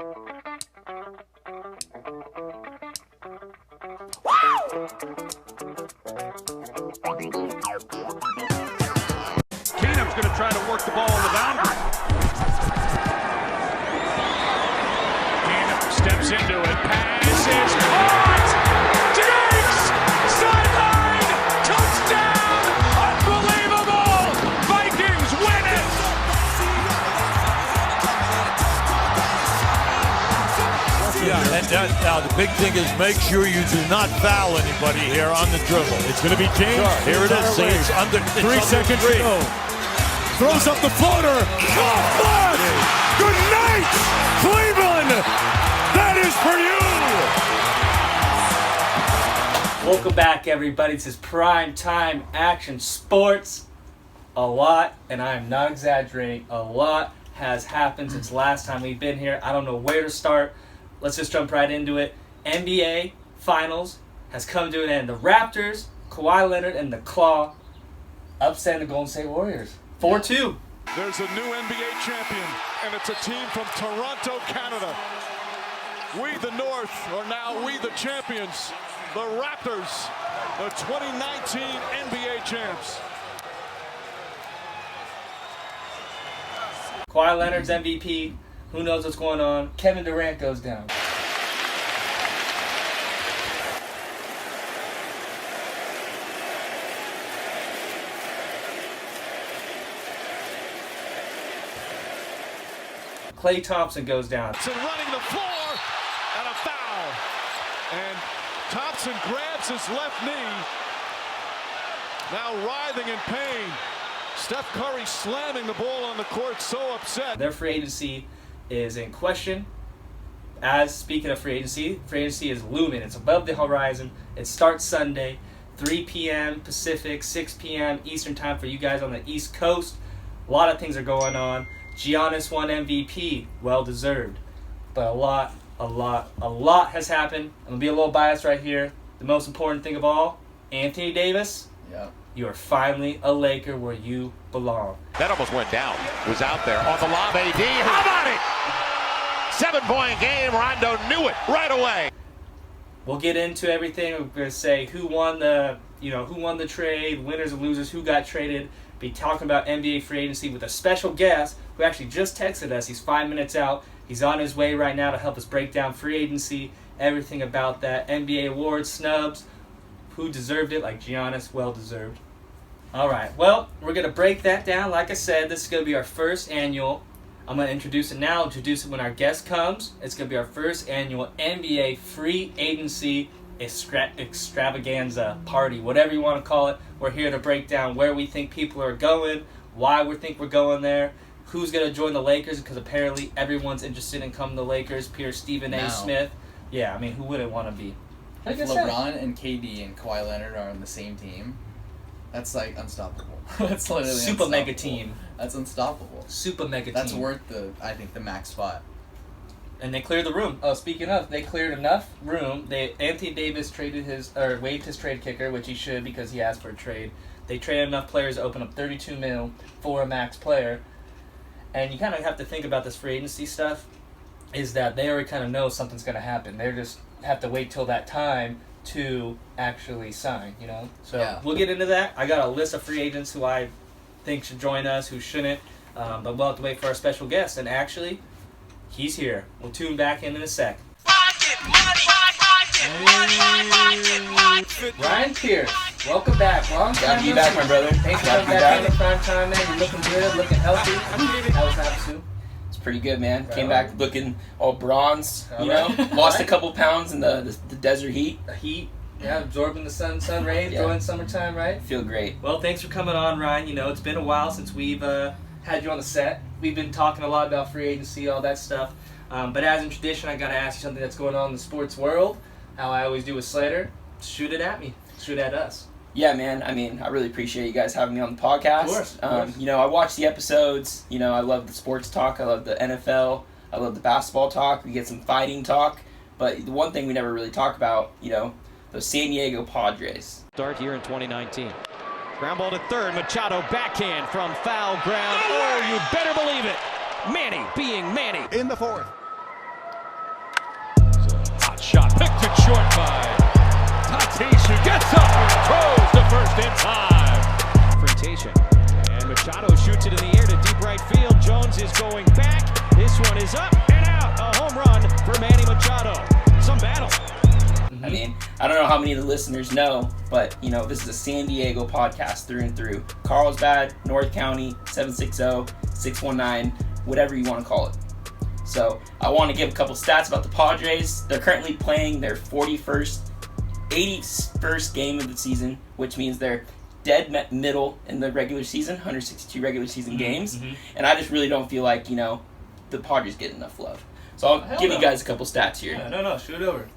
Keenum's going to try to work the ball on the boundary. Keenum steps into it. Pass is caught. Diggs! Sideline! Touchdown! Unbelievable! Vikings win it! Yeah, and now the big thing is make sure you do not foul anybody here on the dribble. It's going to be James. Sure. Here it is. See, it's under 3 seconds to go. Throws up the floater. Good night, Cleveland. That is for you. Welcome back, everybody. This is Prime Time Action Sports. A lot, and I am not exaggerating, a lot has happened since last time we've been here. I don't know where to start. Let's just jump right into it. NBA Finals has come to an end. The Raptors, Kawhi Leonard, and the Claw upset the Golden State Warriors. 4-2. There's a new NBA champion, and it's a team from Toronto, Canada. We, the North, are now we, the champions. The Raptors, the 2019 NBA champs. Kawhi Leonard's MVP. Who knows what's going on? Kevin Durant goes down. Klay Thompson goes down. Thompson running the floor, and a foul. And Thompson grabs his left knee, now writhing in pain. Steph Curry slamming the ball on the court, so upset. Their free agency is in question. Speaking of free agency is looming. It's above the horizon. It starts Sunday, 3 p.m. Pacific, 6 p.m. Eastern time for you guys on the East Coast. A lot of things are going on. Giannis won MVP, well deserved. But a lot has happened. I'm gonna be a little biased right here. The most important thing of all, Anthony Davis. Yeah. You are finally a Laker where you belong. That almost went down. Was out there on the lob. AD. How about it? 7-point game. Rondo knew it right away. We'll get into everything. We're gonna say who won the trade, winners and losers, who got traded. Be talking about NBA free agency with a special guest who actually just texted us. He's 5 minutes out. He's on his way right now to help us break down free agency, everything about that, NBA awards, snubs, who deserved it, like Giannis, well deserved. All right, well, we're going to break that down. Like I said, this is going to be our first annual. I'm going to introduce it now, introduce it when our guest comes. It's going to be our first annual NBA free agency extravaganza party, whatever you want to call it. We're here to break down where we think people are going, why we think we're going there, who's going to join the Lakers, because apparently everyone's interested in coming to the Lakers. Stephen A. Smith. Yeah, I mean, who wouldn't want to be? If LeBron and KD and Kawhi Leonard are on the same team, that's like unstoppable. That's literally super mega team. That's unstoppable. Super mega team. That's worth the max spot. And they cleared the room. Oh, speaking of, they cleared enough room. Anthony Davis waived his trade kicker, which he should because he asked for a trade. They traded enough players to open up $32 million for a max player. And you kind of have to think about this free agency stuff, is that they already kind of know something's going to happen. They just have to wait till that time to actually sign, you know? So yeah. We'll get into that. I got a list of free agents who I think should join us, who shouldn't. But we'll have to wait for our special guest. And actually, he's here. We'll tune back in a sec. Ryan Pierce, welcome back. Long time. Glad to be back, my brother. Thanks for coming back in the prime time, man. You're looking good, looking healthy. How was Havasu? It's pretty good, man. Right Came on. back looking all bronze, All you know. right. Lost a couple pounds in the desert heat. The heat, yeah, absorbing the sun rays, Yeah. enjoying summertime, right? Feel great. Well, thanks for coming on, Ryan. You know, it's been a while since we've had you on the set. We've been talking a lot about free agency, all that stuff. But as in tradition, I got to ask you something that's going on in the sports world. How I always do with Slater. Shoot it at me. Shoot at us. Yeah, man. I mean, I really appreciate you guys having me on the podcast. Of course. You know, I watch the episodes. You know, I love the sports talk. I love the NFL. I love the basketball talk. We get some fighting talk. But the one thing we never really talk about, you know, the San Diego Padres. Start here in 2019. Ground ball to third. Machado backhand from foul ground. Oh, you better believe it. Manny being Manny. In the fourth. it short by Tatis, who gets up and throws to first in time. Confrontation. And Machado shoots it in the air to deep right field. Jones is going back. This one is up and out. A home run for Manny Machado. Some battle. I mean, I don't know how many of the listeners know, but, you know, this is a San Diego podcast through and through. Carlsbad, North County, 760-619, whatever you want to call it. So I want to give a couple stats about the Padres. They're currently playing their 81st game of the season, which means they're dead middle in the regular season, 162 regular season games. And I just really don't feel like, you know, the Padres get enough love. So I'll give you guys a couple stats here. No, shoot it over.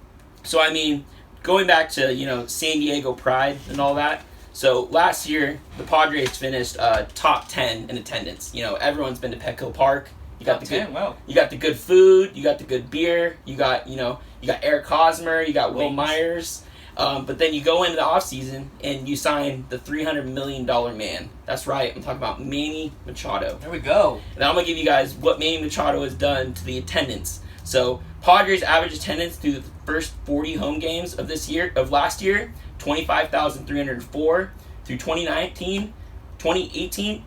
So, I mean, going back to, you know, San Diego pride and all that. So, last year, the Padres finished top 10 in attendance. You know, everyone's been to Petco Park. You got You got the good food. You got the good beer. You got, you know, you got Eric Hosmer. You got Will Myers. But then you go into the offseason and you sign the $300 million man. That's right. I'm talking about Manny Machado. There we go. And I'm going to give you guys what Manny Machado has done to the attendance. So, Padres average attendance through the first 40 home games of last year, 25,304. Through 2018, through 2019,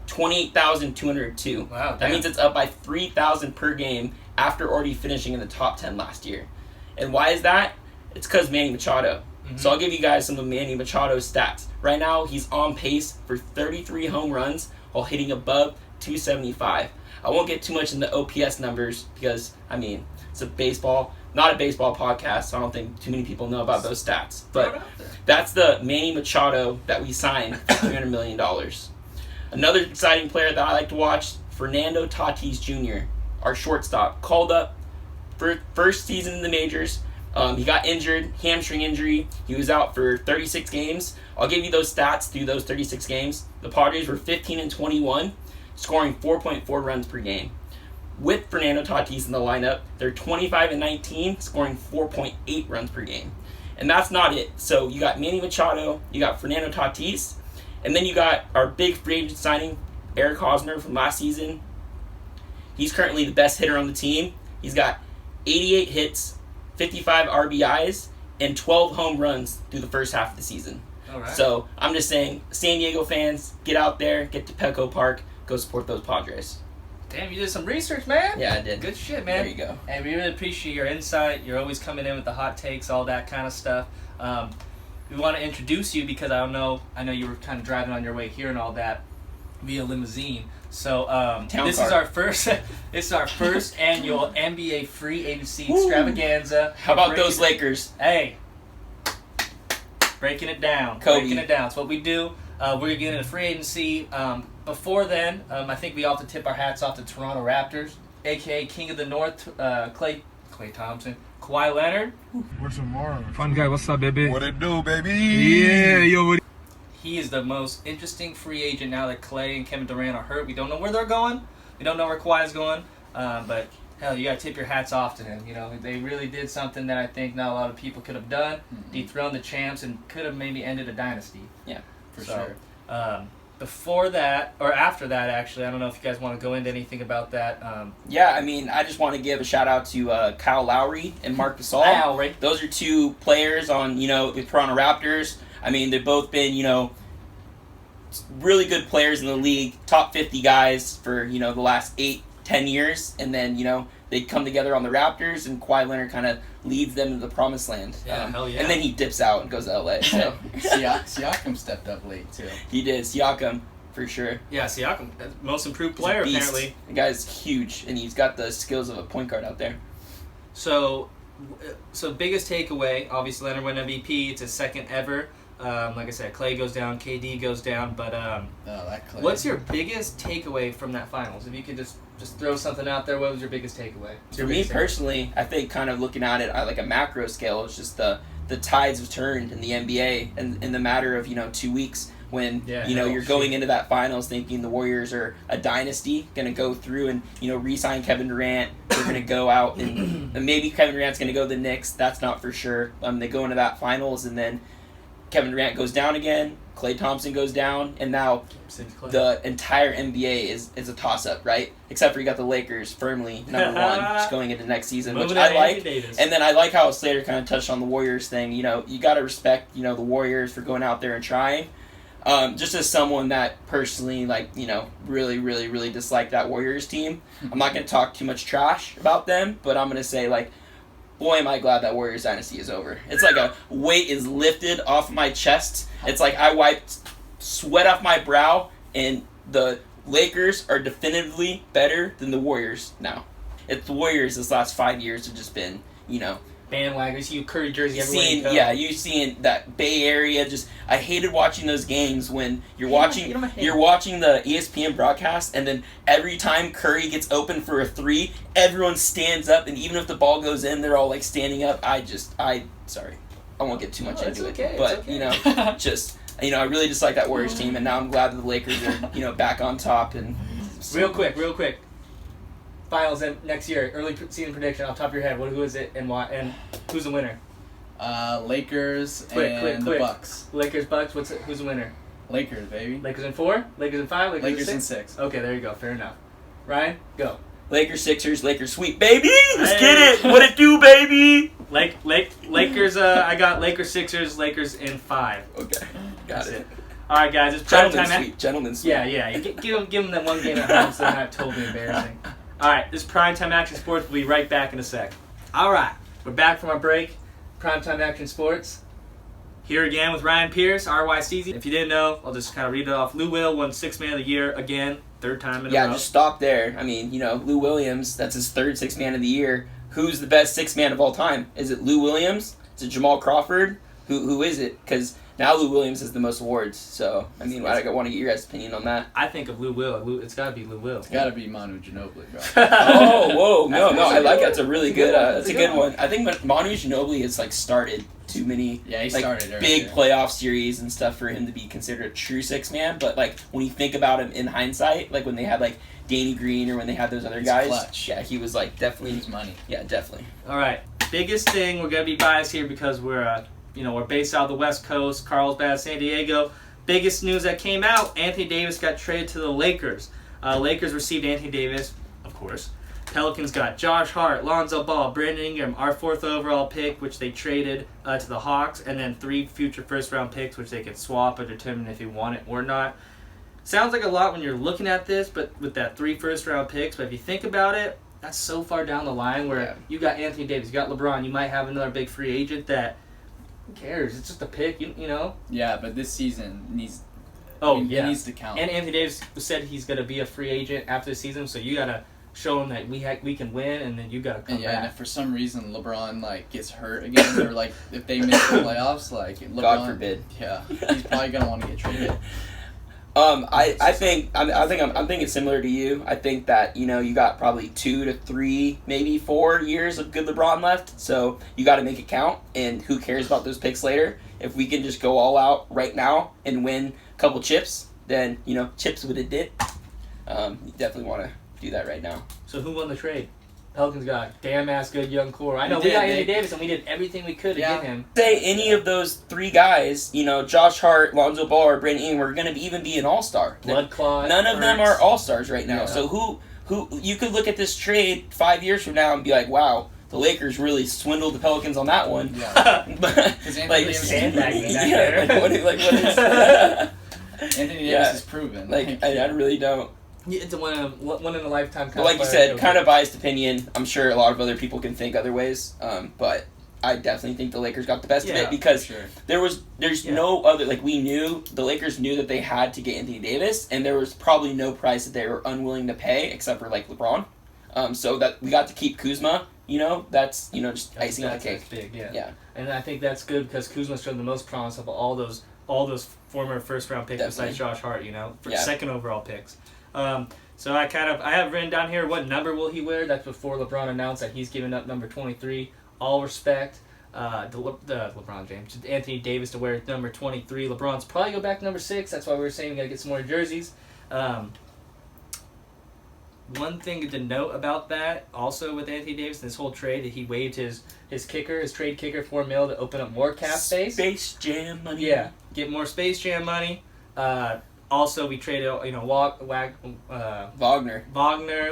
28,202. Wow. That means it's up by 3,000 per game after already finishing in the top 10 last year. And why is that? It's because Manny Machado. So I'll give you guys some of Manny Machado's stats. Right now, he's on pace for 33 home runs while hitting above 275. I won't get too much in the OPS numbers because, I mean, it's not a baseball podcast, so I don't think too many people know about those stats. But that's the Manny Machado that we signed for $300 million. Another exciting player that I like to watch, Fernando Tatis Jr., our shortstop, called up for first season in the majors. He got injured, hamstring injury. He was out for 36 games. I'll give you those stats through those 36 games. The Padres were 15-21, scoring 4.4 runs per game. With Fernando Tatis in the lineup, they're 25-19, scoring 4.8 runs per game. And that's not it. So you got Manny Machado, you got Fernando Tatis, and then you got our big free agent signing, Eric Hosmer from last season. He's currently the best hitter on the team. He's got 88 hits, 55 RBIs, and 12 home runs through the first half of the season. All right. So I'm just saying, San Diego fans, get out there, get to Petco Park, go support those Padres. Damn, you did some research, man. Yeah, I did. Good shit, man. There you go. And we really appreciate your insight. You're always coming in with the hot takes, all that kind of stuff. We want to introduce you because I know you were kind of driving on your way here and all that via limousine. So this is our first annual NBA free agency extravaganza. How about those Lakers? Hey, breaking it down. Kobe. Breaking it down. It's what we do. We're getting into free agency. Before then, I think we all have to tip our hats off to Toronto Raptors, a.k.a. King of the North, Klay Thompson, Kawhi Leonard. What's tomorrow? Fun guy, what's up, baby? What it do, baby? Yeah, yo, He is the most interesting free agent now that Klay and Kevin Durant are hurt. We don't know where they're going. We don't know where Kawhi is going. But, hell, you got to tip your hats off to him. You know, they really did something that I think not a lot of people could have done. Dethroned the champs and could have maybe ended a dynasty. Yeah, for sure. sure. Before that, or after that, actually, I don't know if you guys want to go into anything about that. Yeah, I mean, I just want to give a shout out to Kyle Lowry and Marc Gasol. Lowry. Those are two players on, the Toronto Raptors. I mean, they've both been, really good players in the league, top 50 guys for, the last 8-10 years. And then, they come together on the Raptors, and Kawhi Leonard kind of leads them to the promised land. Yeah, hell yeah. And then he dips out and goes to LA. So Siakam stepped up late, too. He did. Siakam, for sure. Yeah, Siakam, most improved player, He's a beast. apparently. The guy's huge, and he's got the skills of a point guard out there. So biggest takeaway, obviously Leonard won MVP. It's his second ever. Like I said, Klay goes down, KD goes down. But that Klay. What's your biggest takeaway from that finals? If you could just throw something out there, what was your biggest takeaway? For me personally, I think kind of looking at it at like a macro scale, it's just the tides have turned in the NBA and in the matter of 2 weeks when you're going into that finals thinking the Warriors are a dynasty, going to go through and re-sign Kevin Durant. They're going to go out and maybe Kevin Durant's going to go to the Knicks. That's not for sure. They go into that finals and then Kevin Durant goes down again, Klay Thompson goes down, and now the entire NBA is a toss-up, right? Except for you got the Lakers firmly number one just going into next season, which I like. And then I like how Slater kind of touched on the Warriors thing. You know, you got to respect, you know, the Warriors for going out there and trying. Just as someone that personally, like, you know, really, really, really disliked that Warriors team, I'm not going to talk too much trash about them, but I'm going to say, like, boy, am I glad that Warriors dynasty is over. It's like a weight is lifted off my chest. It's like I wiped sweat off my brow, and the Lakers are definitively better than the Warriors now. It's the Warriors this last 5 years have just been, you know, bandwagons. You Curry jersey everywhere you go. You've seen that Bay Area. Just I hated watching those games when you're watching the ESPN broadcast, and then every time Curry gets open for a three, everyone stands up, and even if the ball goes in, they're all like standing up. Sorry, I won't get too much into it, but you know, just I really dislike that Warriors team, and now I'm glad that the Lakers are back on top. And real quick. Finals next year, early season prediction off the top of your head. Who is it and why? And who's the winner? Lakers and the Bucks. Lakers, Bucks. Who's the winner? Lakers, baby. Lakers in 4? Lakers in 5? Lakers in 6. Okay, there you go. Fair enough. Ryan, go. Lakers, Sixers, Lakers sweep, baby. Let's get it. What it do, baby? Lakers. I got Lakers, Sixers, Lakers in 5. Okay, got it. All right, guys. It's prime time. Gentlemen sweep. Yeah. Give them that one game at home so they're not totally embarrassing. All right, this is Primetime Action Sports. We'll be right back in a sec. All right, we're back from our break. Primetime Action Sports. Here again with Ryan Pierce, RYCZ. If you didn't know, I'll just kind of read it off. Lou Will won Sixth Man of the Year again, third time in a row. Yeah, just stop there. I mean, Lou Williams, that's his third Sixth Man of the Year. Who's the best Sixth Man of all time? Is it Lou Williams? Is it Jamal Crawford? Who is it? Because now Lou Williams has the most awards. So, I mean, I want to get your guys' opinion on that. I think of Lou Will. It's got to be Lou Will. It's got to be Manu Ginobili, bro. Oh, whoa. No, I like that. It's a really good that's a good one. I think Manu Ginobili has, started too many big playoff series and stuff for him to be considered a true sixth man. But, when you think about him in hindsight, when they had, Danny Green or when they had those other guys. Clutch. Yeah, he was, definitely. He's money. Yeah, definitely. All right. Biggest thing, we're going to be biased here because we're based out of the West Coast, Carlsbad, San Diego. Biggest news that came out, Anthony Davis got traded to the Lakers. Lakers received Anthony Davis, of course. Pelicans got Josh Hart, Lonzo Ball, Brandon Ingram, our 4th overall pick, which they traded to the Hawks, and then 3 future first-round picks, which they could swap or determine if you want it or not. Sounds like a lot when you're looking at this, but with that 3 first-round picks, but if you think about it, that's so far down the line where you got Anthony Davis, you got LeBron, you might have another big free agent that who cares? It's just a pick, you know? Yeah, but this season needs to count. And Anthony Davis said he's going to be a free agent after the season, so you got to show him that we can win, and then you got to come back. And if for some reason LeBron gets hurt again, or if they miss the playoffs, LeBron, God forbid. Yeah, he's probably going to want to get traded. I think I'm thinking similar to you. I think that you got probably 2 to 3, maybe 4 years of good LeBron left. So you got to make it count. And who cares about those picks later? If we can just go all out right now and win a couple chips, then chips with a dip. You definitely want to do that right now. So who won the trade? Pelicans got damn-ass good young core. I know we got Anthony Davis, and we did everything we could to get him. Say any of those 3 guys, Josh Hart, Lonzo Ball, or Brandon Ingram, were going to even be an all-star. Blood clot. None of them are all-stars right now. Yeah. So who you could look at this trade 5 years from now and be like, wow, the Lakers really swindled the Pelicans on that one. Yeah. Sandbagging back there. What is Anthony Davis is proven. I really don't. It's a one in a lifetime. But like you said, kind of biased opinion. I'm sure a lot of other people can think other ways. But I definitely think the Lakers got the best of it because there's no other. The Lakers knew that they had to get Anthony Davis, and there was probably no price that they were unwilling to pay except for LeBron. So that we got to keep Kuzma. That's just icing on the cake. That's big, yeah. And I think that's good because Kuzma showed the most promise of all those former first round picks besides Josh Hart. Second overall picks. So I have written down here what number will he wear. That's before LeBron announced that he's giving up number 23. All respect, LeBron James, Anthony Davis to wear number 23. LeBron's probably go back to number 6. That's why we were saying we gotta get some more jerseys. one thing to note about that, also with Anthony Davis, this whole trade, that he waived his trade kicker $4 million to open up more cap space. Space Jam money. Yeah, get more Space Jam money. Also, we traded, Wagner.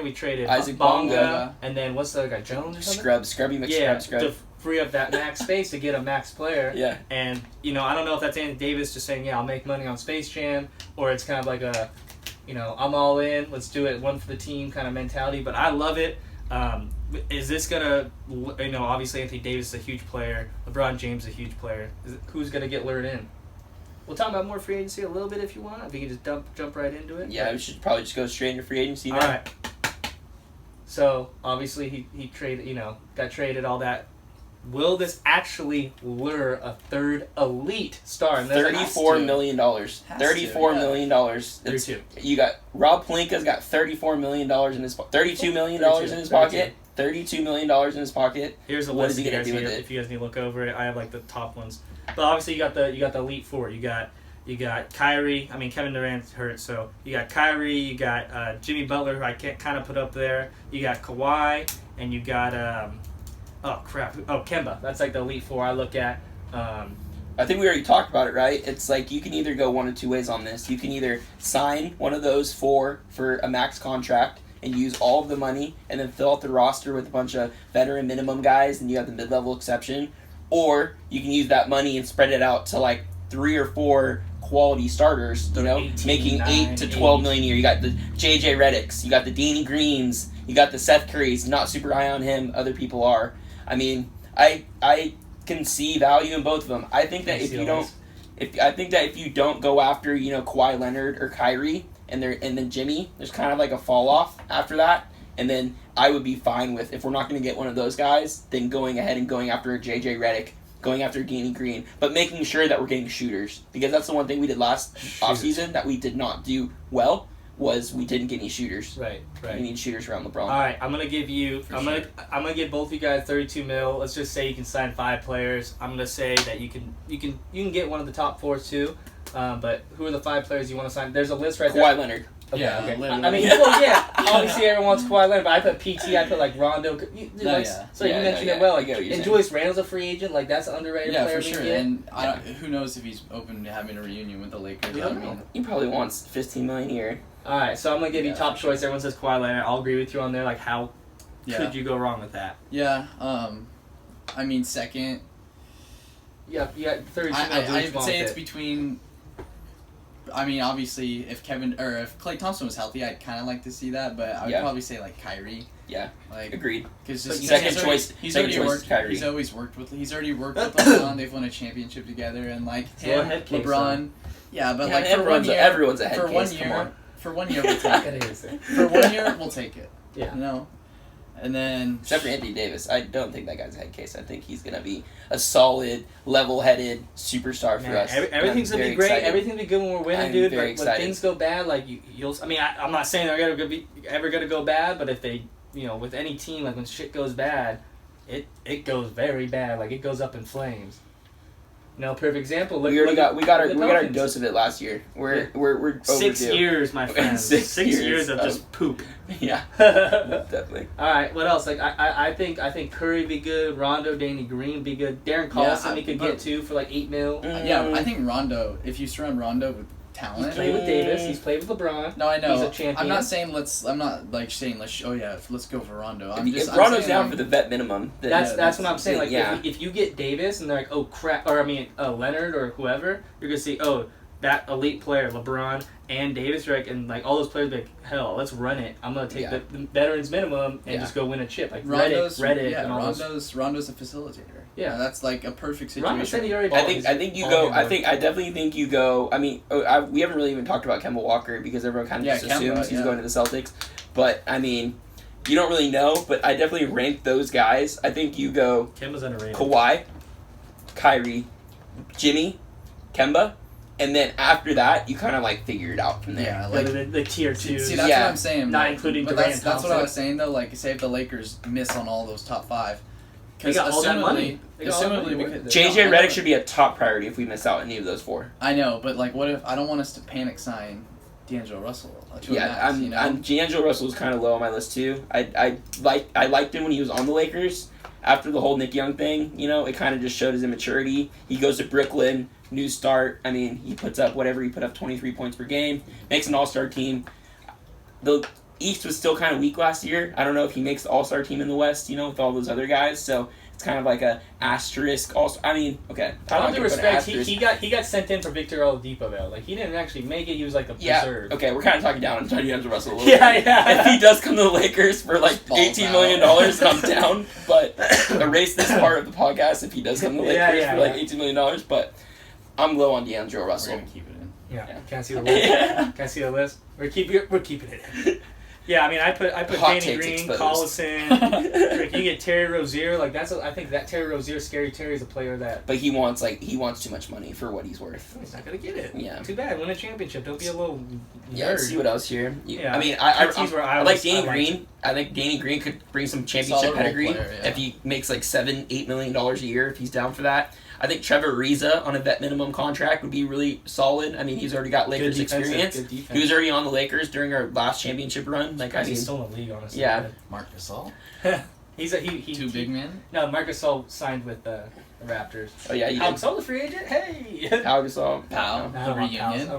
We traded Isaac Bonga, and then what's the other guy, Jones or something? Scrubby Yeah, McScrub. to free up that max space to get a max player. Yeah. And, I don't know if that's Anthony Davis just saying, yeah, I'll make money on Space Jam, or it's kind of like a, I'm all in, let's do it, one for the team kind of mentality. But I love it. Is this going to, obviously Anthony Davis is a huge player. LeBron James is a huge player. Who's going to get lured in? We'll talk about more free agency a little bit if you want. If you can just jump right into it. Yeah, we should probably just go straight into free agency now. All right. So, obviously, he traded, got traded, all that. Will this actually lure a third elite star? And $34 million. $34 million. 32. You got Rob Pelinka's got $34 million in his $32 million in his pocket. $32 million in his pocket. Here's a What list is he gonna if do with if it? you guys need to look over it. I have like the top ones. But obviously you got the elite four. You got Kyrie. I mean Kevin Durant's hurt, so you got Kyrie. You got Jimmy Butler, who I can't kind of put up there. You got Kawhi, and you got Kemba. That's like the elite four I look at. I think we already talked about it, right? It's like you can either go one of two ways on this. You can either sign one of those four for a max contract and use all of the money and then fill out the roster with a bunch of veteran minimum guys and you have the mid-level exception. Or you can use that money and spread it out to like 3 or 4 quality starters, making 8 to 12 million a year. You got the JJ Redicks, you got the Danny Greens, you got the Seth Currys. Not super high on him, other people are. I mean, I can see value in both of them. I think that if you don't go after, Kawhi Leonard or Kyrie and then Jimmy, there's kind of like a fall off after that. And then I would be fine with, if we're not going to get one of those guys, then going ahead and going after a JJ Redick, going after Danny Green, but making sure that we're getting shooters, because that's the one thing we did last offseason that we did not do well, was we didn't get any shooters. Right. We need shooters around LeBron. All right, I'm gonna give you. I'm gonna give both you guys $32 million. Let's just say you can sign 5 players. I'm gonna say that you can get one of the top 4 too. But who are the 5 players you want to sign? There's a list right there. Kawhi Leonard. Okay, Yeah, okay. literally. I mean, well, yeah. Obviously, everyone wants Kawhi Leonard, but I put PT. I put like Rondo. So you mentioned it well. Like, and Julius Randle's a free agent. Like that's an underrated player. Yeah, for sure. And who knows if he's open to having a reunion with the Lakers? I mean, he probably wants $15 million a year. All right, so I'm gonna give you top choice. Everyone says Kawhi Leonard. I'll agree with you on there. Like, how could you go wrong with that? Yeah. I mean, second. Yeah, you got 32 I would say it's between. I mean, obviously, if Klay Thompson was healthy, I'd kind of like to see that, but I would probably say like Kyrie. Yeah, like agreed. Because second choice. He's already worked with LeBron. They've won a championship together, and like him, LeBron. Yeah, but like for 1 year, everyone's a head for case. 1 year, for 1 year we'll take it. For 1 year we'll take it. Yeah. And then except for Anthony Davis, I don't think that guy's a head case. I think he's gonna be a solid, level-headed superstar for us. Everything's gonna be great. Excited. Everything's gonna be good when we're winning, dude. But when excited. things go bad, like you'll. I mean, I'm not saying they're ever gonna go bad, but if they, with any team, like when shit goes bad, it goes very bad. Like it goes up in flames. Perfect example. We got our dose of it last year. We're overdue. 6 years, my friend. 6 years of just poop. Yeah, definitely. All right, what else? Like I think Curry be good. Rondo, Danny Green be good. Darren Collison we could get to for like $8 million. Yeah, I think Rondo. If you surround Rondo with talent, he's played with Davis. He's played with LeBron. No, I know. He's a champion. I'm not saying let's go for Rondo. If Rondo's down for the vet minimum, then that's what I'm saying. Like if you get Davis and they're like, oh crap, or I mean Leonard or whoever, you're gonna see that elite player, LeBron and Davis, right? And like all those players, like hell, let's run it. I'm gonna take the veterans minimum and just go win a chip. Like Reddick, and all those. Rondo's a facilitator. Yeah, that's like a perfect situation. Rondo said he already. I definitely think you go. I mean, we haven't really even talked about Kemba Walker because everyone kind of just assumes he's going to the Celtics. But I mean, you don't really know. But I definitely rank those guys. I think you go Kemba's underrated. Kawhi, Kyrie, Jimmy, Kemba. And then after that, you kind of like figure it out from there. Yeah, like the tier 2. See, that's what I'm saying. Not including Durant. That's what I was saying though. Like, say if the Lakers miss on all those top 5, they got all that money. Assumably because JJ Redick should be a top priority if we miss out any of those 4. I know, but like, what if I don't want us to panic sign D'Angelo Russell. D'Angelo Russell was kind of low on my list too. I liked him when he was on the Lakers. After the whole Nick Young thing, it kind of just showed his immaturity. He goes to Brooklyn, new start. I mean, he puts up whatever. He put up 23 points per game, makes an all-star team. The East was still kind of weak last year. I don't know if he makes the all-star team in the West, with all those other guys. So it's kind of like a asterisk. Also, I mean, okay. I don't respect. He got sent in for Victor Oladipo though. Like he didn't actually make it. He was like a preserve. Okay, we're kind of talking down on D'Angelo Russell a little bit. If he does come to the Lakers for like $18 million, I'm down. But erase this part of the podcast if he does come to the Lakers for like $18 million. But I'm low on D'Angelo Russell. We're gonna keep it in. Yeah. Can I see the list? Can I see the list? We're keeping it in. Yeah, I mean, I put Danny Green, Collison. You get Terry Rozier. Like I think that Terry Rozier, Scary Terry, is a player that. But he wants too much money for what he's worth. He's not gonna get it. Yeah. Too bad. Win a championship. Don't be a little. Yeah. Let's see what else here. Yeah. I mean, I like Danny Green. I think Danny Green could bring some championship pedigree if he makes like $7-8 million a year if he's down for that. I think Trevor Ariza on a vet minimum contract would be really solid. I mean, he's already got Lakers experience. He was already on the Lakers during our last championship run. He's still in the league, honestly. Yeah. Marc Gasol? He Two big men? No, Marc Gasol signed with the Raptors. Oh, yeah, Pau Gasol, the free agent? Hey! Pau Gasol. The reunion.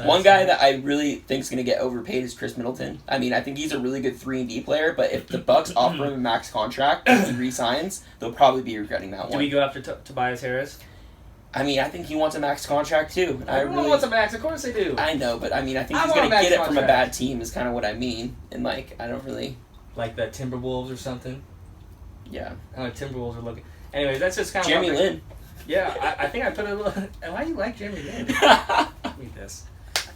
One guy that I really think is going to get overpaid is Chris Middleton. I mean, I think he's a really good 3-and-D player, but if the Bucks offer him a max contract and he re-signs, they'll probably be regretting that one. Do we go after Tobias Harris? I mean, I think he wants a max contract too. Everyone wants a max, of course they do. I know, but I mean, I think he's going to get it from a bad team is kind of what I mean. And I don't really... Like the Timberwolves or something? Yeah. Timberwolves are looking... Anyway, that's just kind of... Jeremy Lin. Yeah, I think I put a little... Why do you like Jeremy Lin? Read this.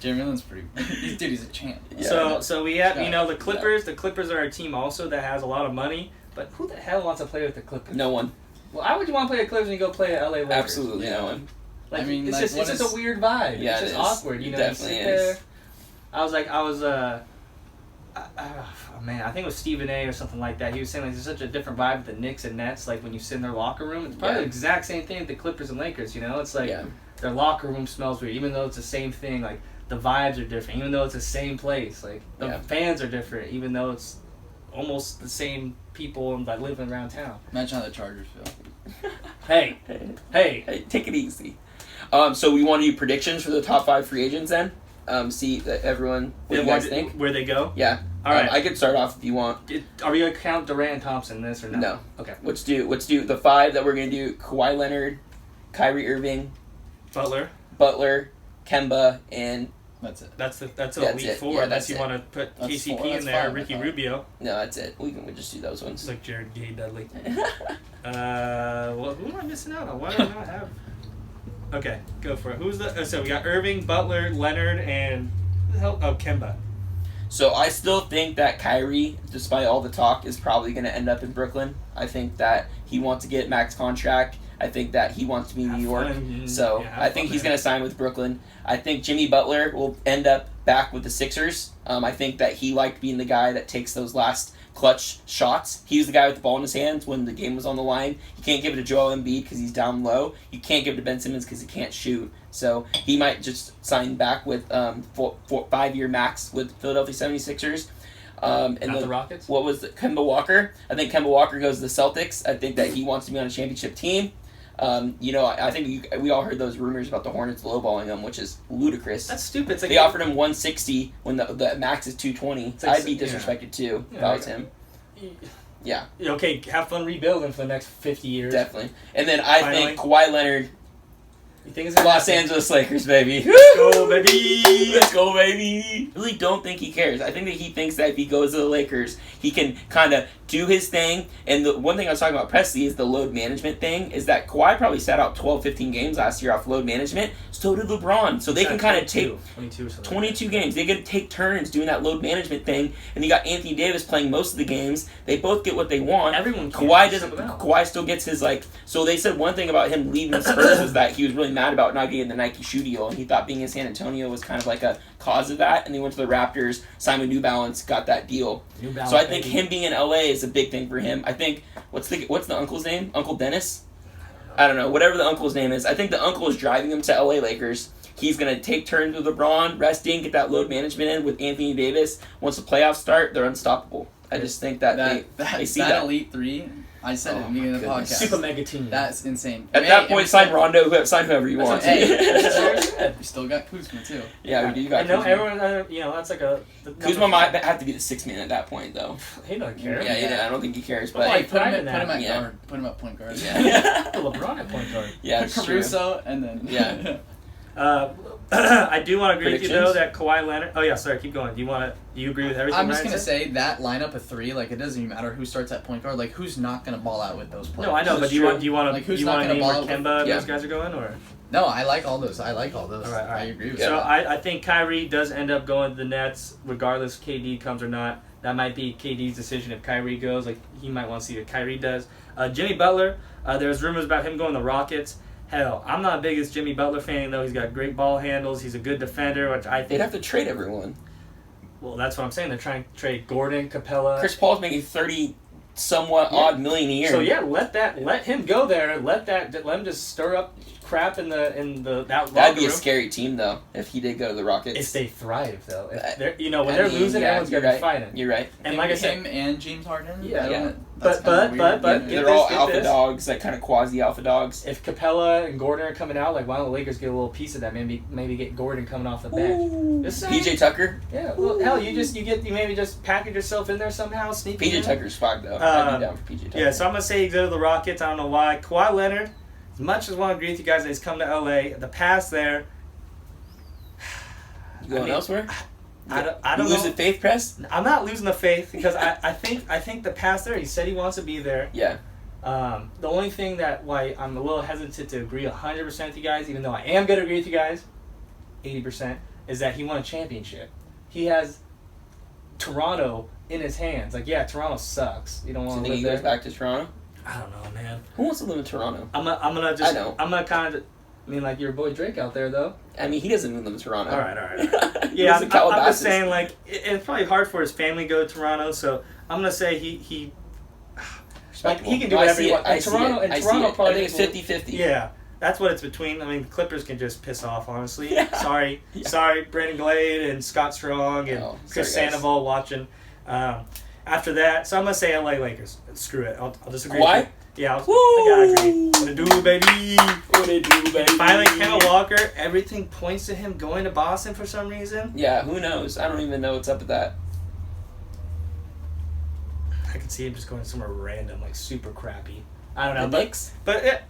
Jeremy Lin's pretty... Dude, he's a champ. Yeah. So we have, the Clippers. The Clippers are a team also that has a lot of money. But who the hell wants to play with the Clippers? No one. Well, why would you want to play the Clippers when you go play at LA Lakers? Absolutely no one. Like, I mean, it's just a weird vibe. Yeah, it's just awkward. It definitely you sit there. Man, I think it was Stephen A. or something like that. He was saying there's such a different vibe with the Knicks and Nets. Like when you sit in their locker room, it's probably the exact same thing with the Clippers and Lakers. It's like their locker room smells weird, even though it's the same thing. Like the vibes are different, even though it's the same place. Like the fans are different, even though it's almost the same people that live around town. Imagine how the Chargers feel. Hey, take it easy. So we want to do predictions for the top 5 free agents then. See everyone what you guys think. Where they go? Yeah. All right. I could start off if you want. Are we gonna count Durant and Thompson this or no? No. Okay. Let's do the 5 that we're gonna do: Kawhi Leonard, Kyrie Irving, Butler, Kemba, and that's it. That's the elite 4. Yeah, unless you want to put KCP in there, Ricky Rubio. No, that's it. We just do those ones. It's like Jared Gay Dudley. Well, who am I missing out on? Why do I not have? Okay, go for it. Who's the? So we got Irving, Butler, Leonard, and who the hell? Oh, Kemba. So I still think that Kyrie, despite all the talk, is probably going to end up in Brooklyn. I think that he wants to get max contract. I think that he wants to be in New York. So I think he's going to sign with Brooklyn. I think Jimmy Butler will end up back with the Sixers. I think that he liked being the guy that takes those last clutch shots. He was the guy with the ball in his hands when the game was on the line. You can't give it to Joel Embiid because he's down low. You can't give it to Ben Simmons because he can't shoot. So he might just sign back with 5-year max with Philadelphia 76ers. And the Rockets? What was it? Kemba Walker. I think Kemba Walker goes to the Celtics. I think that he wants to be on a championship team. I think we all heard those rumors about the Hornets lowballing him, which is ludicrous. That's stupid. It's like they offered him $160 when the max is $220. I'd be disrespected too if I was him. Yeah. Okay, have fun rebuilding for the next 50 years. Definitely. And then I think Kawhi Leonard. You think it's Los Angeles Lakers, baby. Let's go, baby. Let's go, baby. I really don't think he cares. I think that he thinks that if he goes to the Lakers, he can kind of do his thing. And the one thing I was talking about Presley is the load management thing, is that Kawhi probably sat out 12, 15 games last year off load management. So did LeBron. So they can kind of take 22 games. They can take turns doing that load management thing. And you got Anthony Davis playing most of the games. They both get what they want. Everyone Kawhi doesn't. Kawhi still gets his So they said one thing about him leaving Spurs was that he was really mad about not getting the Nike shoe deal, and he thought being in San Antonio was kind of like a cause of that. And they went to the Raptors, signed with New Balance, got that deal. So I think him being in LA is a big thing for him. I think what's the uncle's name? Uncle Dennis? I don't know. Whatever the uncle's name is, I think the uncle is driving him to LA Lakers He's going to take turns with LeBron, resting, get that load management in with Anthony Davis. Once the playoffs start, they're unstoppable. I just think that they see that. Elite three, I said it at the beginning of the podcast. Super mega team. That's insane. At that point, sign Rondo, sign whoever you want. Hey, we still got Kuzma, too. Yeah, we do got I know Kuzma. everyone, that's like a... Kuzma might have to be the sixth man at that point, though. He doesn't care. Yeah, I don't think he cares. But like, put him at guard. Put him at point guard. Yeah. LeBron at point guard. Yeah, it's Caruso, true. and then... Yeah. I do want to agree with you, though, that Kawhi Leonard... Oh, yeah, sorry, keep going. Do you agree with everything I'm just Ryan going to said? say that lineup of three, like, it doesn't even matter who starts at point guard. Like, who's not going to ball out with those players? No, I know, but do you want to like, who's name not gonna where ball out Kemba and those guys are going, or...? No, I like all those. All right. I agree with So that. I think Kyrie does end up going to the Nets, regardless if KD comes or not. That might be KD's decision if Kyrie goes. Like, he might want to see what Kyrie does. Jimmy Butler, there's rumors about him going to the Rockets. Hell, I'm not the biggest Jimmy Butler fan, though. He's got great ball handles. He's a good defender, which I think... They'd have to trade everyone. Well, that's what I'm saying. They're trying to trade Gordon, Capella... Chris Paul's making 30 somewhat odd million a year. So, yeah, let him go there. Let him just stir up crap in that locker That'd be a room. scary team, though, if he did go to the Rockets. If they thrive, though. If they're, when they're losing, everyone's going to be fighting. You're right. And like I said... him and James Harden? Yeah. But they're all alpha dogs, like kind of quasi-alpha dogs. If Capella and Gordon are coming out, like, why don't the Lakers get a little piece of that? Maybe get Gordon coming off the bench. Just saying. PJ Tucker? Yeah, well, hell, you maybe just package yourself in there somehow, sneak in. PJ Tucker's fine, though. I'd be down for PJ Tucker. Yeah, so I'm going to say you go to the Rockets. I don't know why. Kawhi Leonard, as much as I want to agree with you guys that he's come to LA, the past there... You going elsewhere? I don't you lose the faith, Press? I'm not losing the faith because I think the past there, he said he wants to be there. Yeah. The only thing why I'm a little hesitant to agree 100% with you guys, even though I am going to agree with you guys, 80%, is that he won a championship. He has Toronto in his hands. Like, yeah, Toronto sucks. You don't want to live there. He goes back to Toronto? I don't know, man. Who wants to live in Toronto? I'm gonna kind of... I mean, like, your boy Drake out there, though. I mean, he doesn't live in Toronto. All right. Yeah, I'm just saying, like, it's probably hard for his family to go to Toronto, so I'm going to say he can do whatever he wants. And Toronto probably... I think it's 50-50. Yeah, that's what it's between. I mean, Clippers can just piss off, honestly. Yeah. Sorry, Brandon Glade and Scott Strong and Chris Sandoval watching. After that, so I'm going to say LA Lakers. Screw it. I'll disagree. Why? Yeah, I gotta agree. What it do, baby? What it do, baby? Finally, Kemba Walker, everything points to him going to Boston for some reason. Yeah, who knows? I don't even know what's up with that. I could see him just going somewhere random, like super crappy. I don't know. The Knicks? But yeah.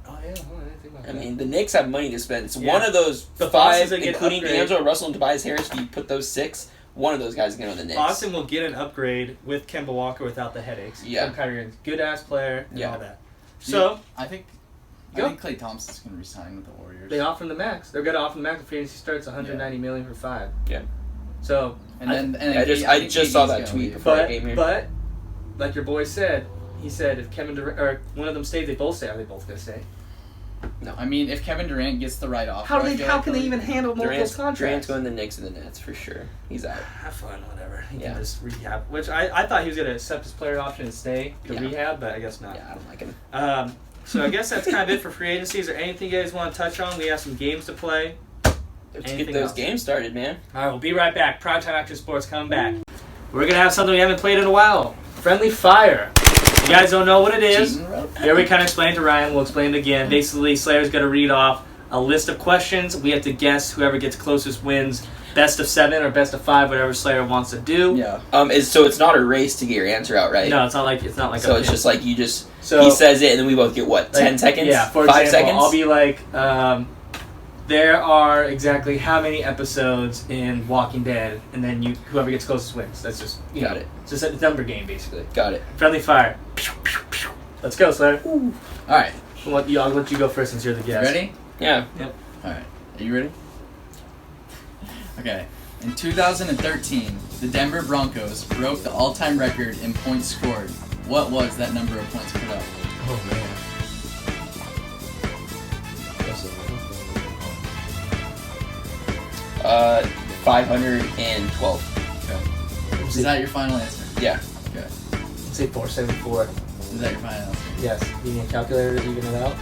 Oh, yeah. I didn't think about that. I mean, the Knicks have money to spend. It's one of those five, including D'Angelo Russell and Tobias Harris. If you put those six, one of those guys is going to go to the Knicks. Boston will get an upgrade with Kemba Walker without the headaches. Yeah. From Kyrie Irving. Good-ass player and all that. So, I think Klay Thompson's going to resign with the Warriors. They offer him the max. They're going to offer him the max if he starts $190 million for 5. Yeah. So, I just saw that tweet before I came here. But, like your boy said, he said if Kevin Durant, or one of them stays, they both stay. Are they both going to stay? No. I mean, if Kevin Durant gets the right offer... How can they even handle multiple contracts? Durant's going to the Knicks and the Nets for sure. He's out. Have fun, whatever. He can just rehab. Which I thought he was going to accept his player option and stay to rehab, but I guess not. Yeah, I don't like him. So I guess that's kind of it for free agency. Is there anything you guys want to touch on? We have some games to play. Let's get those games started, man. All right, we'll be right back. Prime Time Action Sports coming back. We're going to have something we haven't played in a while. Friendly Fire. You guys don't know what it is. Here we kind of explained to Ryan. We'll explain it again. Basically, Slayer's going to read off a list of questions. We have to guess. Whoever gets closest wins. Best of 7 or best of 5, whatever Slayer wants to do. Yeah. So it's not a race to get your answer out, right? No, it's not like So it's just like he says it and then we both get what? 10 seconds? Yeah. For 5 example, seconds? I'll be like, there are exactly how many episodes in Walking Dead, and then whoever gets closest wins. That's just Got it. It's just a number game basically. Got it. Friendly Fire. Let's go, Slayer. All right. I'll let you go first since you're the guest. Ready? Yeah. Yep. All right. Are you ready? Okay. In 2013, the Denver Broncos broke the all-time record in points scored. What was that number of points put up? Oh, man. 512. Okay. Is that your final answer? Yeah. Okay. Let's say 474. Is that your final answer? Yes. You need a calculator to even it out?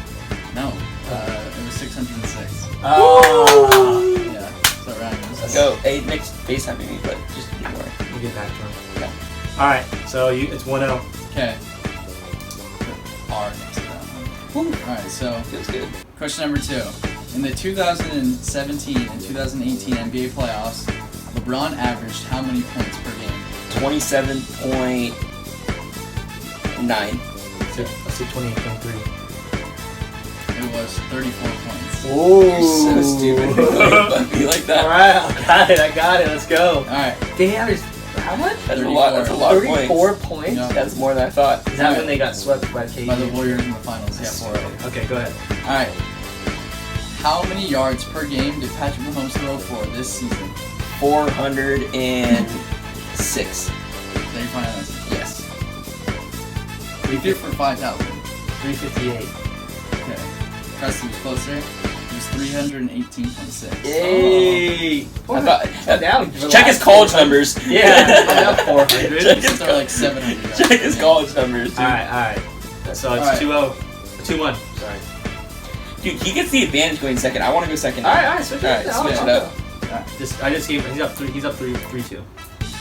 No. It was 606. Oh. Yeah, so Ryan was. Let's go. Hey, Nick's FaceTiming me, but just ignore it. We'll get back to him. Yeah. All right, so it's 1-0. Okay. R next to that one. Alright, so Feels good. question number 2. In the 2017 and 2018 NBA playoffs, LeBron averaged how many points per game? 27.9. Let's say 28.3. It was 34 points. Oh, You're so stupid. Be like that. All right, I got it. Let's go. Alright, They averaged how much? That's a lot. That's a lot of 34 points. points. Yeah. That's more than I thought. Is that when they got swept by KD? by the Warriors in the finals. Yeah, 4-0. Okay, go ahead. Alright. How many yards per game did Patrick Mahomes throw for this season? 406. Is that your final answer? Yes. We threw for 5,000. 358. Okay. Preston was closer. It was 318.6. Yay! I thought. Down. Check his college numbers. Yeah, I got 400. Check his, They're like 700 yards. check his college numbers, dude. All right. So it's Alright. 2-0. 2-1. Sorry. Dude, he gets the advantage going second. I want to go second. All right. Switch it. Alright, switch it up. I just gave. He's up 3-2.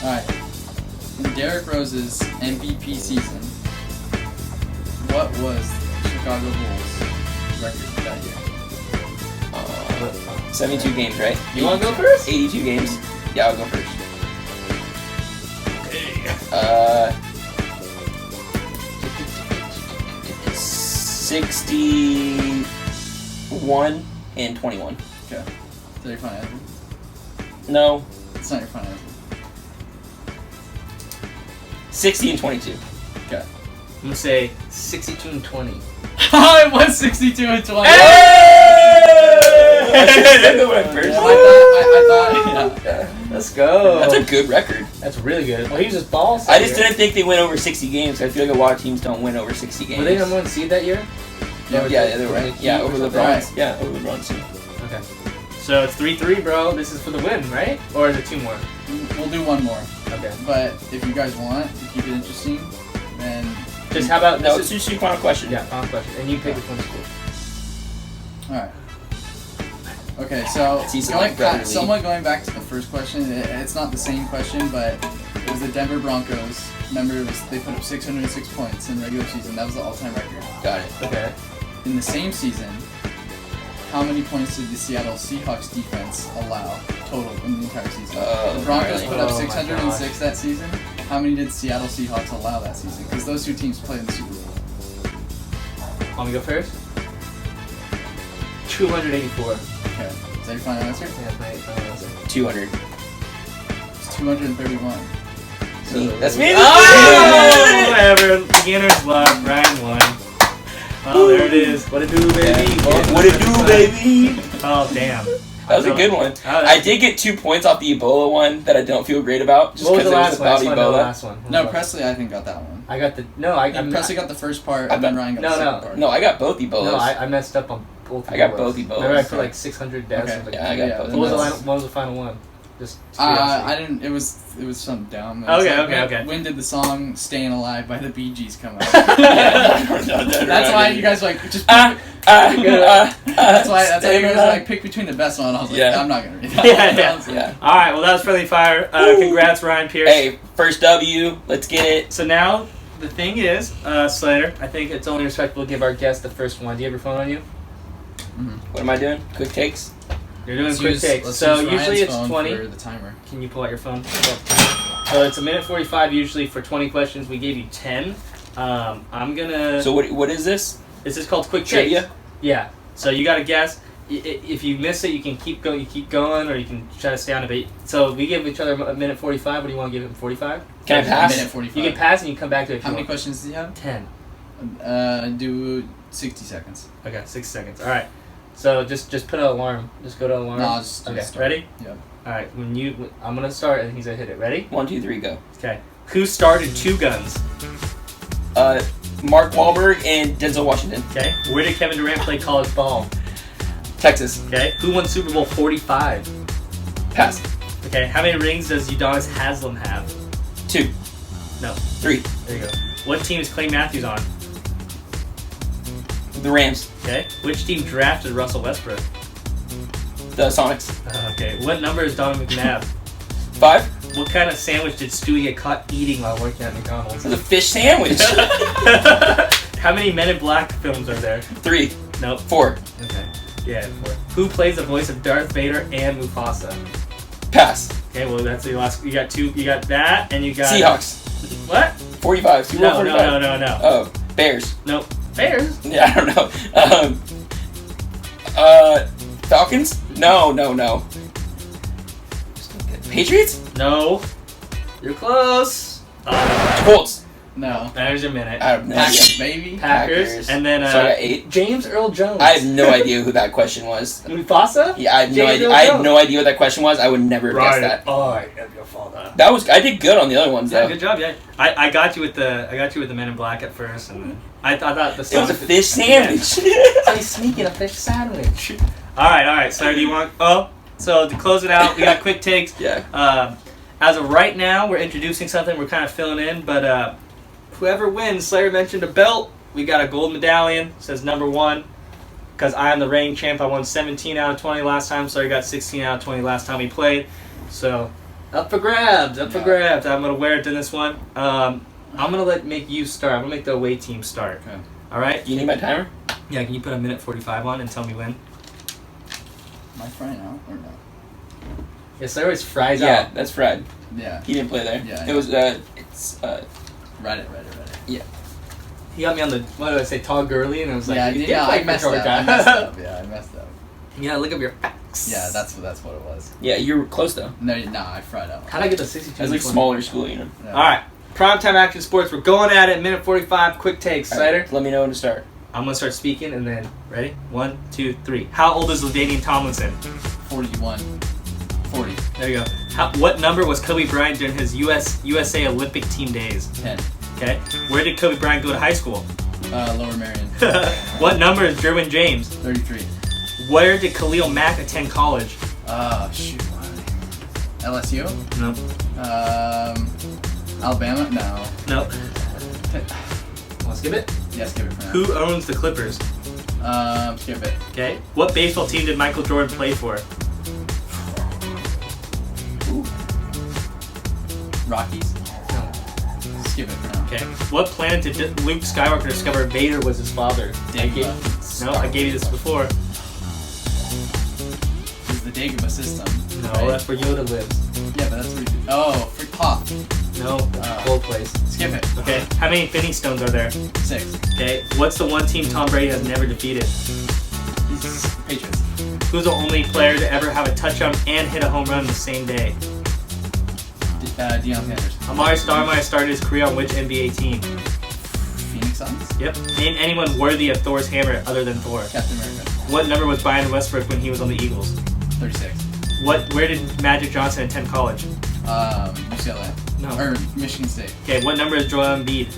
Alright. In Derrick Rose's MVP season, what was Chicago Bulls' record that year? 72 games, right? You want to go first? 82 games. Yeah, I'll go first. Okay. 61 and 21. Okay. Is that your final answer? No, It's not your final answer. 60 and 22. Okay. I'm gonna say 62 and 20. It was 62 and 20. I went first. I thought, yeah. Let's go. That's a good record. That's really good. Well, he was just balls. I just didn't think they went over 60 games. I feel like a lot of teams don't win over 60 games. Were they number 1 seed that year? Yeah, they were. Yeah, over LeBron's. Right. Yeah, over LeBron's team. Okay. So it's 3-3, bro. This is for the win, right? Or is it 2 more? We'll do one more. Okay. But if you guys want to keep it interesting, then Just how about No, this? it's just your final question. Yeah, final question. And you pick which one's cool. alright. Okay, so Season like brotherly. somewhat going back to the first question, it's not the same question, but it was the Denver Broncos. Remember, they put up 606 points in the regular season. That was the all-time record. Got it. Okay. In the same season, how many points did the Seattle Seahawks defense allow total in the entire season? The Broncos really? put up Oh my 606 that season. How many did Seattle Seahawks allow that season? Because those two teams played in the Super Bowl. Want me to go first? 284. Okay, is that your final answer? Yeah, my final answer. 200. It's 231. See, that's me. Oh, whatever. Beginner's luck. Ryan won. Oh, there it is. What it do, baby? What it do, baby? Oh, damn. That was a good one. I did get 2 points off the Ebola one that I don't feel great about. Just What was because the it last was one? I about just want to know the Ebola. last one. No, Presley, I think, got that one. I got the... No, I Presley got the first part, I and then bet- Ryan got No, the second no. part. No, I got both Ebolas. No, I messed up on both. I got Ebolas. both Ebolas. Remember, I put like 600 deaths. Okay. I was like, Yeah, I got Yeah, both. What was the that's- line? What was the final one? Just. I didn't. It was something dumb. It was Okay, like, okay. When did the song "Staying Alive" by the Bee Gees come out? That's That's why you guys like just. That's why you guys like pick between the best one. I was like, Yeah. I'm not gonna read that. Yeah. one. Yeah. All right. Well, that was friendly fire. Congrats, Ryan Pierce. Hey, first W. Let's get it. So now the thing is, Slater. I think it's only respectable to give our guest the first one. Do you have your phone on you? What am I doing? Quick takes. You're doing Let's quick use- takes. let's So use usually Ryan's it's phone 20. for the timer. Can you pull out your phone? So it's a minute 45 usually for 20 questions. We gave you 10. I'm gonna. So what is this? This is called quick takes. Trivia? Yeah. So you gotta guess. If you miss it, you can keep going. You keep going, or you can try to stay on a bit. So we give each other a minute 45. What do you want to give him? 45. Can I pass? Minute 45. You can pass and you can come back to it. If How you many want. questions do you have? 10. Do 60 seconds. Okay, 6 seconds. All right. So just put an alarm. Just go to alarm. No, I'll just okay. start. Ready? Yep. All right. I'm gonna start and he's gonna hit it. Ready? 1, 2, 3, go. Okay. Who started Two Guns? Mark Wahlberg and Denzel Washington. Okay. Where did Kevin Durant play college ball? Texas. Okay. Who won Super Bowl 45? Pass. Okay. How many rings does Udonis Haslem have? 2. No. 3. There you go. What team is Clay Matthews on? The Rams. Okay. Which team drafted Russell Westbrook? The Sonics. Okay. What number is Donovan McNabb? 5. What kind of sandwich did Stewie get caught eating while working at McDonald's? It's a fish sandwich. How many Men in Black films are there? 3. Nope. 4. Okay. Yeah, 4. Who plays the voice of Darth Vader and Mufasa? Pass. Okay, well that's your last. You got 2. You got that, and you got Seahawks. What? 45. Super Bowl 45. No. Oh, Bears. Nope. Bears. Yeah, I don't know. Falcons? No. Patriots? No. You're close. Colts. No. There's your minute. I have no idea. Packers, baby. Packers. And then So I got 8. James Earl Jones. I have no idea who that question was. Mufasa? Yeah, I have no James idea. Earl I have Jones. no idea what that question was. I would never have guessed that. I am your father. That was. I did good on the other ones Yeah, though. good job. Yeah, I got you with the Men in Black at first, and then I thought the It was a fish sandwich. So he's sneaking a fish sandwich. All right. So do you want? So to close it out, we got quick takes. Yeah. As of right now, we're introducing something. We're kind of filling in, but whoever wins, Slayer mentioned a belt. We got a gold medallion. Says number 1. Because I am the reigning champ. I won 17 out of 20 last time. Slayer got 16 out of 20 last time we played. So up for grabs. I'm gonna wear it in this one. I'm gonna make you start. I'm gonna make the away team start. Okay. All right. Do you need my timer? Yeah. Can you put a minute 45 on and tell me when? Am I frying out or no? Yes, there always fries Yeah, out. that's Fred. Yeah. He didn't play there. Yeah, It was. It's. Reddit. Yeah. He got me on the what did I say? Tall girly, and I was like, Yeah, you I did play for messed up. Georgia. I messed up. Yeah, I messed up. Yeah, look up your facts. Yeah, that's what it was. Yeah, you were close though. No, I fried out. How'd I get the 62? It was like smaller school, you know. Yeah. All right. Primetime action sports. We're going at it. Minute 45. Quick takes. All right, Cider. let me know when to start. I'm gonna start speaking, and then ready? 1, 2, 3. How old is LaDainian Tomlinson? 41. 40. There you go. What number was Kobe Bryant during his USA Olympic team days? 10. Okay. Where did Kobe Bryant go to high school? Lower Marion. What number is Derwin James? 33. Where did Khalil Mack attend college? Shoot. LSU? No. Alabama? No. No. Want to skip it? Yeah, skip it for now. Who owns the Clippers? Skip it. Okay. What baseball team did Michael Jordan play for? Ooh. Rockies? No. Skip it for now. Okay. What planet did Luke Skywalker discover Vader was his father? Dagobah. I gave you this before. It's the Dagobah system. No, right? that's where Yoda lives. Yeah, but that's where you... Oh, free Hoth. No, cold place. Skip it. Okay. How many Infinity Stones are there? 6. Okay. What's the one team Tom Brady has never defeated? Patriots. Who's the only player to ever have a touchdown and hit a home run the same day? Deion Sanders. Amari Stoudemire started his career on which NBA team? Phoenix Suns? Yep. Name anyone worthy of Thor's hammer other than Thor. Captain America. What number was Brian Westbrook when he was on the Eagles? 36. Where did Magic Johnson attend college? UCLA. No. Or Michigan State. Okay, what number is Joel Embiid?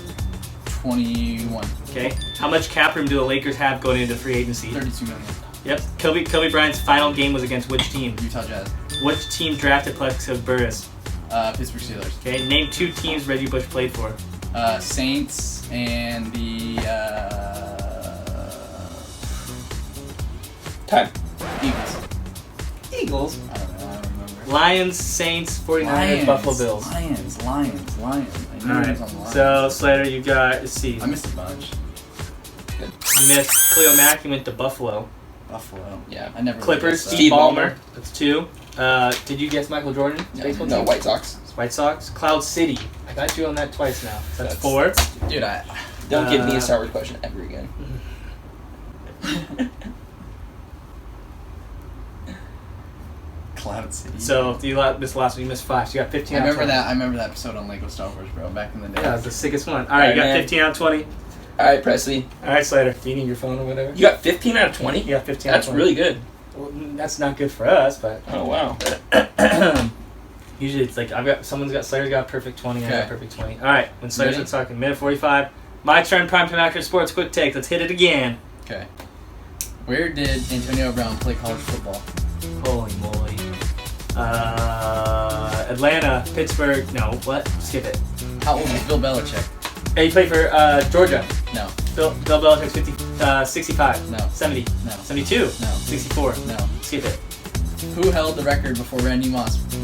21. Okay. How much cap room do the Lakers have going into free agency? 32 million. Yep. Kobe Bryant's final game was against which team? Utah Jazz. Which team drafted Plexico Burress? Pittsburgh Steelers. Okay. Name 2 teams Reggie Bush played for. Saints and the Time. Eagles. Eagles? I don't remember. Lions, Saints, 49ers, Buffalo Bills. Lions. I knew it was on the Alright. Lions. So, Slater, you got, let's see. I missed a bunch. You missed Khalil Mack, you went to Buffalo. Buffalo. Yeah. I never. Clippers, really Steve Steve Ballmer. Ballmer. That's 2. Did you guess Michael Jordan? Baseball No, team? White Sox. White Sox. Cloud City. I got you on that twice now. So that's 4. guessed. Dude, Don't give me a Star Wars question ever again. Cloud City. So if you missed last one, you missed 5. So you got 15 I out of remember 20. that. I remember that episode on Lego Star Wars, bro. Back in the day. Yeah, it's the sickest one. All right, you got man. 15 out of 20. All right, Presley. All right, Slater. Do you need your phone or whatever? You got 15 out of 20? You got 15 out of That's 20. really good. Well, that's not good for us, but Oh, wow. usually it's like Slater's got perfect 20, I got Okay. perfect 20. All right, when Slater's Ready? talking, minute 45. My turn, primetime action sports, quick take. Let's hit it again. Okay. Where did Antonio Brown play college football? Holy moly. Atlanta, Pittsburgh. No, what? Skip it. How old is Bill Belichick? Hey, you played for Georgia. No. Bill Belichick's 65. No. 70. No. 72. No. 64. No. Skip it. Who held the record before Randy Moss for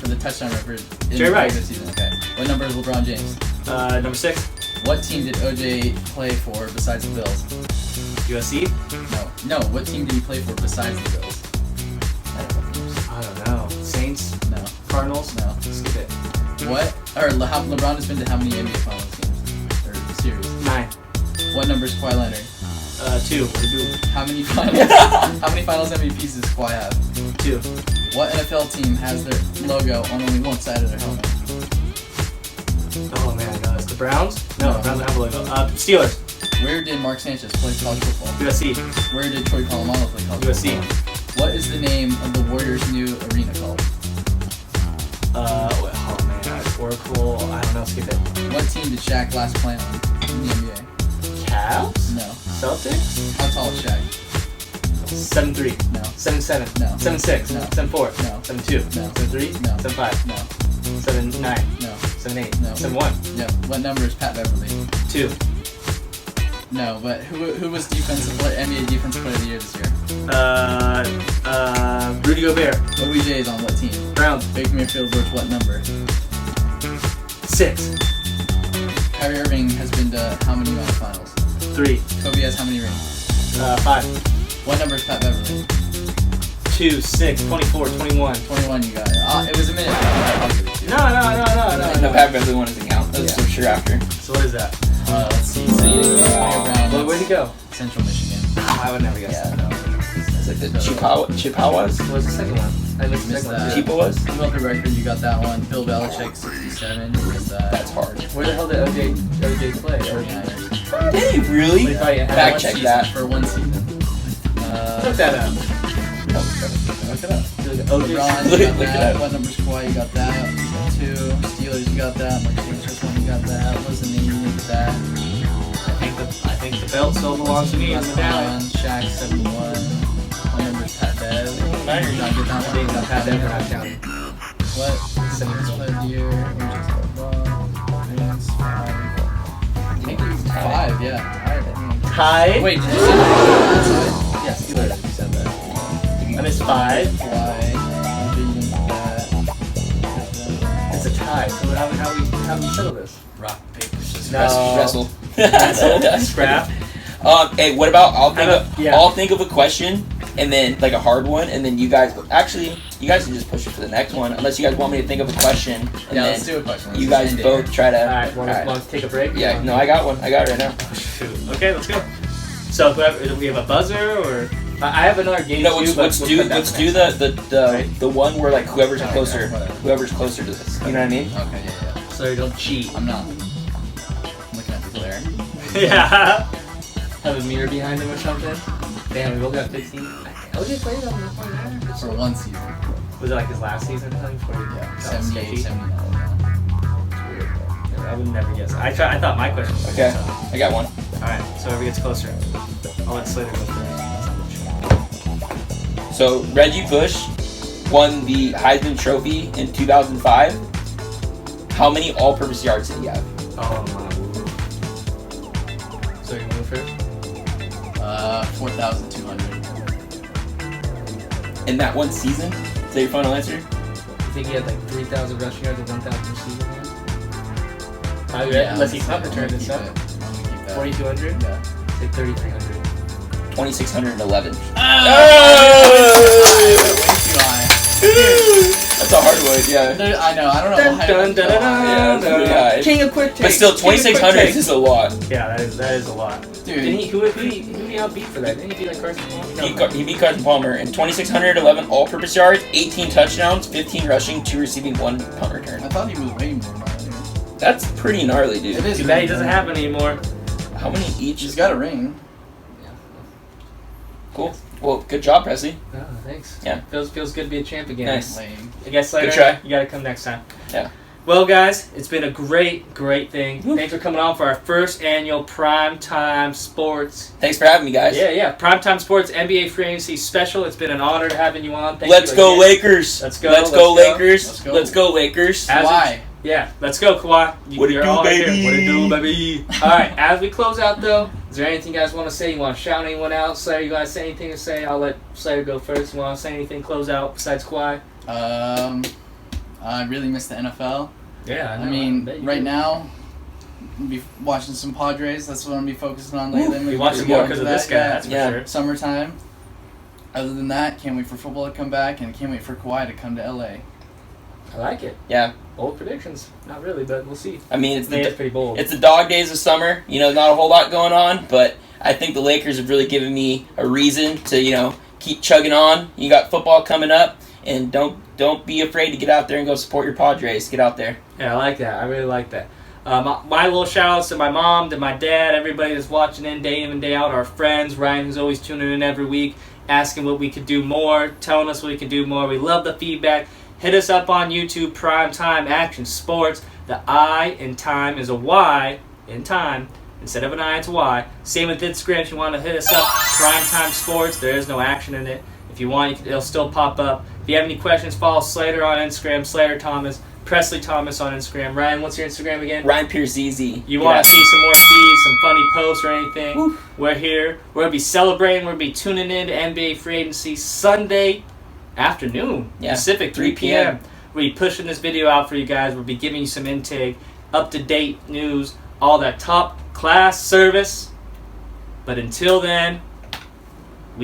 the touchdown record in Jerry the Rice. regular season? Okay. What number is LeBron James? Number 6. What team did OJ play for besides the Bills? USC. No. What team did he play for besides the Bills? I don't know. Saints. No. Cardinals. No. Skip it. LeBron has been to how many NBA Finals games or series? 9. What number is Kawhi Leonard? 2. How many finals? How many Finals MVPs does Kawhi have? 2. What NFL team has their logo on only one side of their helmet? Oh man, I know. It's the Browns? No, No. Browns don't have a logo. Steelers. Where did Mark Sanchez play college football? USC. Where did Troy Polamalu play college USC. football? What is the name of the Warriors' new arena called? Oh man, Oracle. I don't know. Skip it. What team did Shaq last play on in the NBA? Cavs. No. Celtics. How tall is Shaq? 7'3". No. 7'7". No. 7'6". No. 7'4". No. 7'2". No. 7'3". No. 7'5". No. 7'9". No. 7'8". No. 7'1". Yeah. What number is Pat Beverly? 2. No, but who was NBA Defensive Player of the Year this year? Rudy Gobert. OBJ is on what team? Browns. Baker Mayfield wears what number? 6. Kyrie Irving has been to how many amount of finals? 3. Kobe has how many rings? 5. What number is Pat Beverly? 2, 6, 24, 21. 21 you got it. It was a minute. I'll give it to you. No. No, Pat Beverly one doesn't count. That's for sure after. So what is that? Let's see. So you didn't get Mario Brown. Well, where'd he go? Central Michigan. I would never guess that. No. It's like the Chippewas? What was the second one? I missed the Missed second one. that. Chippewas? Who held the record? You got that one. Bill Belichick, 67. You missed that. That's hard. Where the hell did OJ play? 49ers. Did he really? Wait, probably had Fact One check season, that. For one season. Look that up. Look it up. LeBron, you Look got it that. up. What number's Kawhi? You got that. 2. Steelers, you got that. Mark Sanchez, 1, you got that. What's the name? You got that. I think the belt still belongs to me. It's the down. Shaq, 71. What number's Pat Bev? Niners. Not get that I one. think I've had that for not counting. What? Defensive Player of the Year. Rings, 5. I think it was 5, yeah. Tied. Wait, did you say that? Yes, you said that. I missed 5. Why? It's a tie. So how we settle this? Rock, paper, scissors. No. Wrestle. Scrap. Hey, what about I'll think of a question and then like a hard one and then you guys you guys can just push it for the next one unless you guys want me to think of a question and Yeah, then let's do a question. you guys both try to. Alright, want to take a break? Yeah, no, I got one. I got it right now. Shoot. Okay, let's go. So whoever, do we have a buzzer or I have another game No, too, let's but do we'll put that for next time. the one where like whoever's Alright, closer whatever. to this. You know what I mean? Okay, yeah. So you don't cheat. I'm not. I'm looking at the player. Yeah. Have a mirror behind him or something. Damn, we both got 15. OJ played on the For one season. Was it like his last season or something? Before he Yeah, got 78, sketchy? 79. I would never guess. I thought my question was Okay, I got one. Alright, so whoever gets closer. I'll let Slater go first. So Reggie Bush won the Heisman Trophy in 2005. How many all-purpose yards did he have? Oh my. So you move first? 4,200. In that one season? Is that your final answer? You think he had like 3,000 rushing yards and 1,000 receiving yards? Unless he punt returned and stuff. 4,200? Yeah. Say 3,300. 2,611. That's That's a hard one, yeah. I know. I don't know why. Yeah, King of quick takes. but still, 2,600 is a lot. Yeah, that is a lot. Dude. Didn't he? Who did he outbeat for that? Didn't he beat like Carson Palmer? He beat Carson Palmer in 2,611 all-purpose yards, 18 touchdowns, 15 rushing, 2 receiving, 1 punt return. I thought he was way more. That's pretty gnarly, dude. It is. Too bad he doesn't have it anymore. How many each? He's got a ring. Cool. Well, good job, Presley. Oh, thanks. Yeah. Feels good to be a champ again. Nice. Lame. I guess later. Good try. You gotta come next time. Yeah. Well, guys, it's been a great thing. Thanks for coming on for our first annual Primetime Sports. Thanks for having me, guys. Yeah. Primetime Sports NBA Free Agency Special. It's been an honor having you on. Thank Let's you go, again. Lakers. Let's go. Let's go, Lakers. Let's go. Let's go, Lakers. As Why? Yeah, let's go, Kawhi. What it You're do, all right baby? here. What it do, baby? All right, as we close out, though, Is there anything you guys want to say? You want to shout anyone out? Slayer, you guys say anything to say? I'll let Slayer go first. You want to say anything, close out, besides Kawhi? I really miss the NFL. Yeah, I mean, right now, I'll be watching some Padres. That's what I'm going to be focusing on lately. You're watching more because of this guy, that's for sure. Summertime. Other than that, can't wait for football to come back, and can't wait for Kawhi to come to LA. I like it. Yeah. Bold predictions. Not really, but we'll see. I mean, it's pretty bold. It's the dog days of summer. You know, not a whole lot going on, but I think the Lakers have really given me a reason to, you know, keep chugging on. You got football coming up, and don't be afraid to get out there and go support your Padres. Get out there. Yeah, I like that. I really like that. My little shout-outs to my mom, to my dad, everybody that's watching in day day out, our friends, Ryan, who's always tuning in every week, asking what we could do more, telling us what we could do more. We love the feedback. Hit us up on YouTube, Prime Time Action Sports. The I in time is a Y in time. Instead of an I, it's a Y. Same with Instagram. If you want to hit us up, Prime Time Sports. There is no action in it. If you want, it'll still pop up. If you have any questions, follow Slater on Instagram, Slater Thomas, Presley Thomas on Instagram. Ryan, what's your Instagram again? Ryan Pierce Easy. You want to see some more feeds, some funny posts or anything? Woo. We're here. We're going to be celebrating. We're going to be tuning in to NBA Free Agency Sunday afternoon, Pacific, 3 p.m. We'll be pushing this video out for you guys. We'll be giving you some intake, up-to-date news, all that top-class service. But until then,